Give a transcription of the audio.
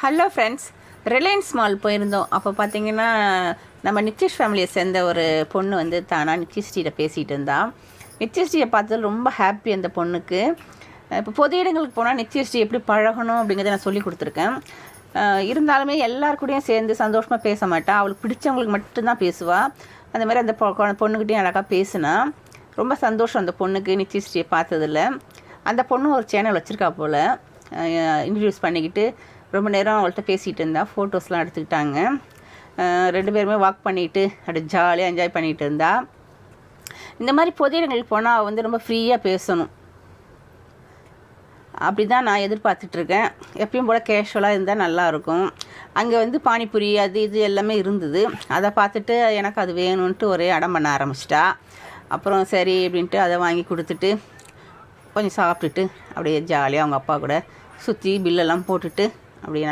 Hello friends, Reliance mall போயிருந்தோம். அப்போ பார்த்தீங்கன்னா நம்ம நித்திஷ் ஃபேமிலியை சேர்ந்த ஒரு பொண்ணு வந்து தானா நித்திஷ்டிகிட்ட பேசிகிட்டு இருந்தா. நித்திஷ்டியை பார்த்தது ரொம்ப ஹாப்பி அந்த பொண்ணுக்கு. இப்போ பொது இடங்களுக்கு போனால் நித்திஷ்டி எப்படி பழகணும் அப்படிங்கிறத நான் சொல்லி கொடுத்துருக்கேன். இருந்தாலுமே எல்லாருக்கூடையும் சேர்ந்து சந்தோஷமாக பேச மாட்டாள். அவளுக்கு பிடிச்சவங்களுக்கு மட்டும்தான் பேசுவாள். அந்த மாதிரி அந்த பொண்ணுக்கிட்டையும் அழகாக பேசுனா. ரொம்ப சந்தோஷம் அந்த பொண்ணுக்கு நித்திஷ்டியை பார்த்ததில்ல. அந்த பொண்ணு ஒரு சேனல் வச்சுருக்கா போல். இன்ட்ரடியூஸ் பண்ணிக்கிட்டு ரொம்ப நேரம் அவள்கிட்ட பேசிகிட்டு இருந்தா. ஃபோட்டோஸ்லாம் எடுத்துக்கிட்டாங்க. 2 பேருமே வாக் பண்ணிவிட்டு அப்படியே ஜாலியாக என்ஜாய் பண்ணிகிட்டு இருந்தா. இந்த மாதிரி பொது இடங்களுக்கு போனால் அவள் வந்து ரொம்ப ஃப்ரீயாக பேசணும். அப்படி தான் நான் எதிர்பார்த்துட்ருக்கேன். எப்பயும் போல் கேஷுவலாக இருந்தால் நல்லாயிருக்கும். அங்கே வந்து பானிபூரி அது இது எல்லாமே இருந்தது. அதை பார்த்துட்டு எனக்கு அது வேணும்ன்ட்டு ஒரே அடம் பண்ண ஆரம்பிச்சிட்டா. அப்புறம் சரி அப்படின்ட்டு அதை வாங்கி கொடுத்துட்டு கொஞ்சம் சாப்பிட்டுட்டு அப்படியே ஜாலியாக அவங்க அப்பா கூட சுற்றி பில்லெல்லாம் போட்டுட்டு அப்படியே